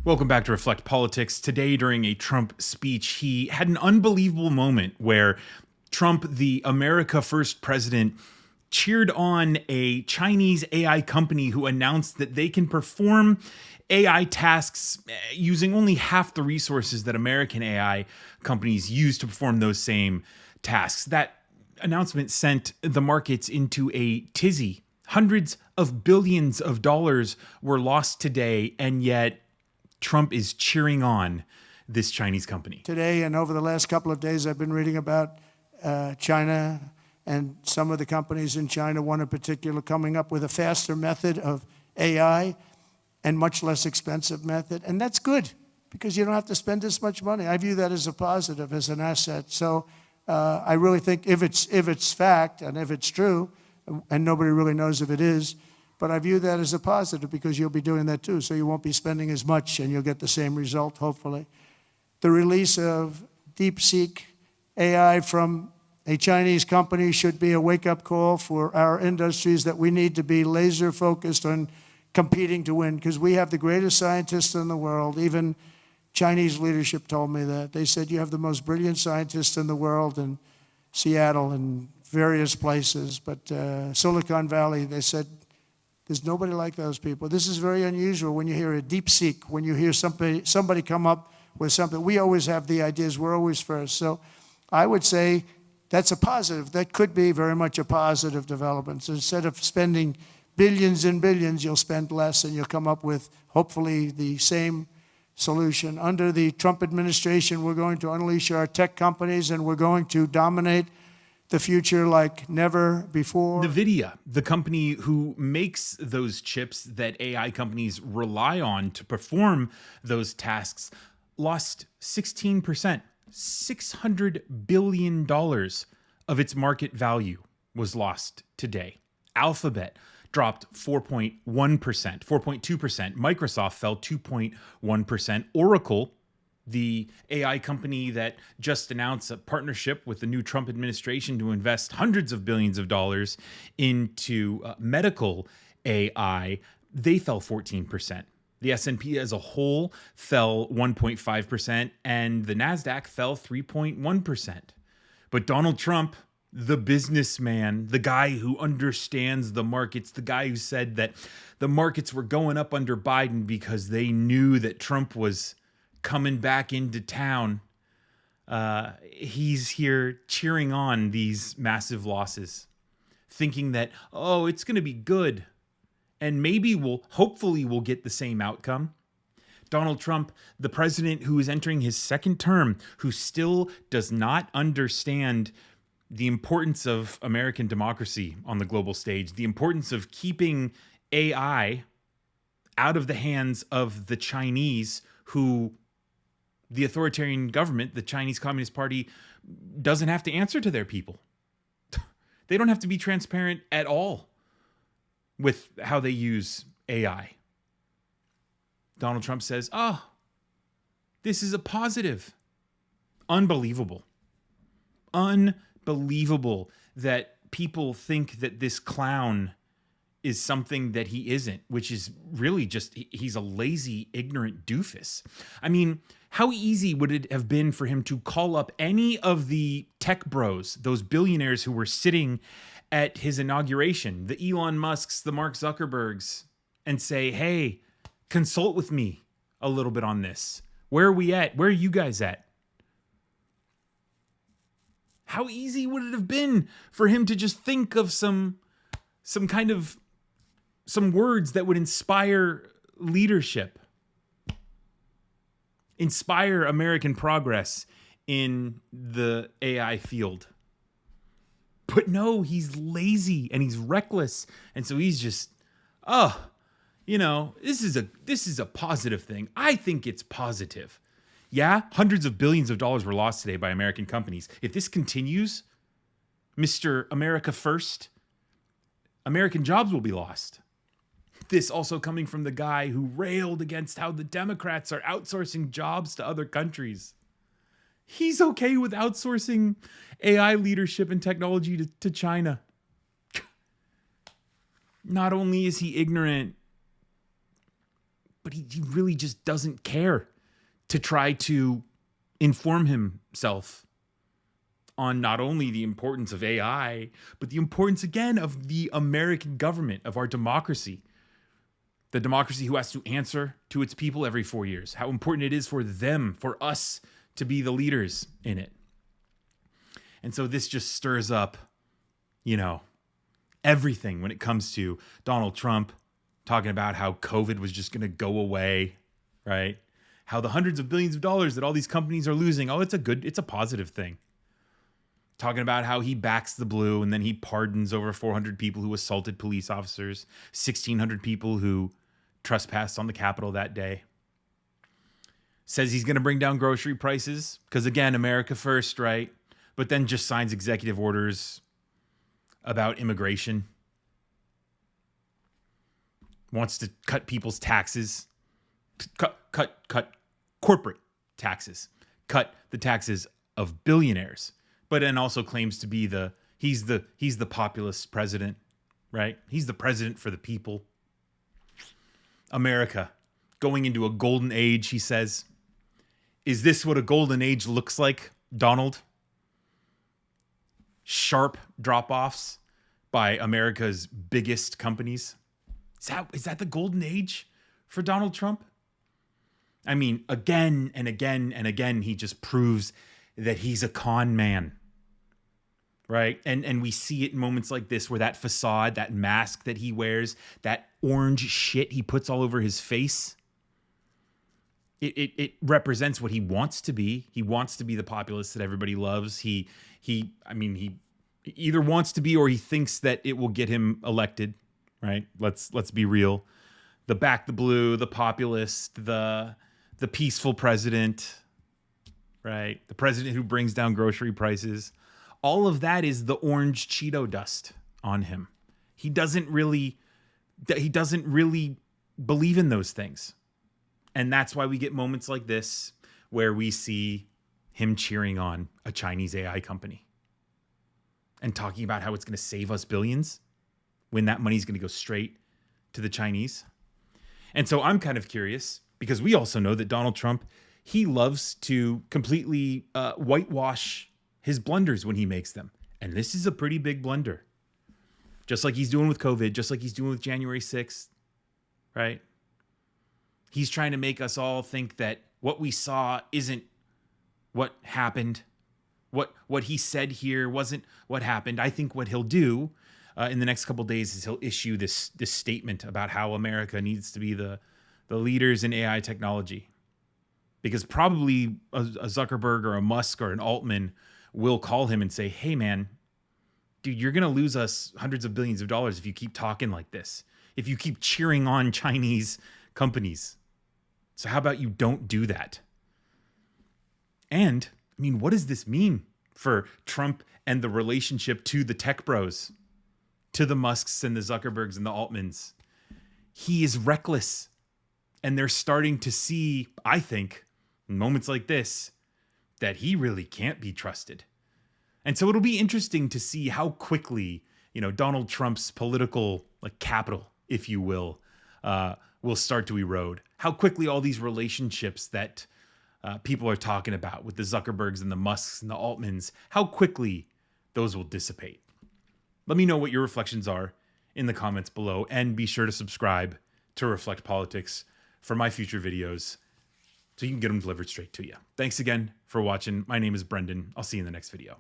Welcome back to Reflect Politics. Today, during a Trump speech, he had an unbelievable moment where Trump, the America First president, cheered on a Chinese AI company who announced that they can perform AI tasks using only half the resources that American AI companies use to perform those same tasks. That announcement sent the markets into a tizzy. Hundreds of billions of dollars were lost today, and yet Trump is cheering on this Chinese company. Today and over the last couple of days, I've been reading about China and some of the companies in China, one in particular, coming up with a faster method of AI and much less expensive method. And that's good because you don't have to spend as much money. I view that as a positive, as an asset. So I really think if it's fact and if it's true, and nobody really knows if it is, but I view that as a positive because you'll be doing that too. So you won't be spending as much and you'll get the same result, hopefully. The release of DeepSeek AI from a Chinese company should be a wake-up call for our industries that we need to be laser focused on competing to win because we have the greatest scientists in the world. Even Chinese leadership told me that. They said, you have the most brilliant scientists in the world in Seattle and various places. But Silicon Valley, they said, there's nobody like those people. This is very unusual when you hear a DeepSeek, when you hear somebody come up with something. We always have the ideas. We're always first. So I would say that's a positive. That could be very much a positive development. So instead of spending billions and billions, you'll spend less and you'll come up with, hopefully, the same solution. Under the Trump administration, we're going to unleash our tech companies and we're going to dominate the future like never before. NVIDIA, the company who makes those chips that AI companies rely on to perform those tasks, lost 16%. $600 billion of its market value was lost today. Alphabet dropped 4.1%, 4.2%. Microsoft fell 2.1%. Oracle, the AI company that just announced a partnership with the new Trump administration to invest hundreds of billions of dollars into medical AI, they fell 14%. The S&P as a whole fell 1.5%, and the NASDAQ fell 3.1%. But Donald Trump, the businessman, the guy who understands the markets, the guy who said that the markets were going up under Biden because they knew that Trump was coming back into town, he's here cheering on these massive losses, thinking that, oh, it's going to be good. And maybe hopefully we'll get the same outcome. Donald Trump, the president who is entering his second term, who still does not understand the importance of American democracy on the global stage, the importance of keeping AI out of the hands of the Chinese, who the authoritarian government, the Chinese Communist Party, doesn't have to answer to their people. They don't have to be transparent at all with how they use AI. Donald Trump says, this is a positive. Unbelievable. Unbelievable that people think that this clown is something that he isn't, which is really just, he's a lazy, ignorant doofus. I mean, how easy would it have been for him to call up any of the tech bros, those billionaires who were sitting at his inauguration, the Elon Musks, the Mark Zuckerbergs, and say, hey, consult with me a little bit on this. Where are we at? Where are you guys at? How easy would it have been for him to just think of some words that would inspire leadership, inspire American progress in the AI field? But no, he's lazy and he's reckless. And so he's just, this is a positive thing. I think it's positive. Yeah, hundreds of billions of dollars were lost today by American companies. If this continues, Mr. America First, American jobs will be lost. This also coming from the guy who railed against how the Democrats are outsourcing jobs to other countries. He's okay with outsourcing AI leadership and technology to China. Not only is he ignorant, but he really just doesn't care to try to inform himself on not only the importance of AI, but the importance, again, of the American government, of our democracy. The democracy who has to answer to its people every 4 years. How important it is for them, for us, to be the leaders in it. And so this just stirs up, everything when it comes to Donald Trump talking about how COVID was just going to go away, right? How the hundreds of billions of dollars that all these companies are losing, it's a positive thing. Talking about how he backs the blue and then he pardons over 400 people who assaulted police officers, 1,600 people who trespassed on the Capitol that day. Says he's going to bring down grocery prices because, again, America first, right? But then just signs executive orders about immigration. Wants to cut people's taxes. Cut corporate taxes. Cut the taxes of billionaires. But then also claims to be he's the populist president, right? He's the president for the people. America going into a golden age, he says. Is this what a golden age looks like, Donald? Sharp drop-offs by America's biggest companies. Is that the golden age for Donald Trump? I mean, again and again and again, he just proves that he's a con man. Right? And we see it in moments like this where that facade, that mask that he wears, that orange shit he puts all over his face, it represents what he wants to be. He wants to be the populist that everybody loves. He either wants to be or he thinks that it will get him elected, right? Let's be real. The back the blue, the populist, the peaceful president, right? The president who brings down grocery prices. All of that is the orange Cheeto dust on him. He doesn't really believe in those things. And that's why we get moments like this where we see him cheering on a Chinese AI company and talking about how it's going to save us billions when that money is going to go straight to the Chinese. And so I'm kind of curious because we also know that Donald Trump, he loves to completely whitewash his blunders when he makes them. And this is a pretty big blunder. Just like he's doing with COVID, just like he's doing with January 6th, right? He's trying to make us all think that what we saw isn't what happened. What he said here wasn't what happened. I think what he'll do in the next couple of days is he'll issue this statement about how America needs to be the leaders in AI technology. Because probably a Zuckerberg or a Musk or an Altman will call him and say, hey, man, dude, you're going to lose us hundreds of billions of dollars if you keep talking like this, if you keep cheering on Chinese companies. So how about you don't do that? And, I mean, what does this mean for Trump and the relationship to the tech bros, to the Musks and the Zuckerbergs and the Altmans? He is reckless. And they're starting to see, I think, in moments like this, that he really can't be trusted. And so it'll be interesting to see how quickly, Donald Trump's political capital, if you will start to erode. How quickly all these relationships that people are talking about with the Zuckerbergs and the Musks and the Altmans, how quickly those will dissipate. Let me know what your reflections are in the comments below, and be sure to subscribe to Reflect Politics for my future videos so you can get them delivered straight to you. Thanks again for watching. My name is Brendan. I'll see you in the next video.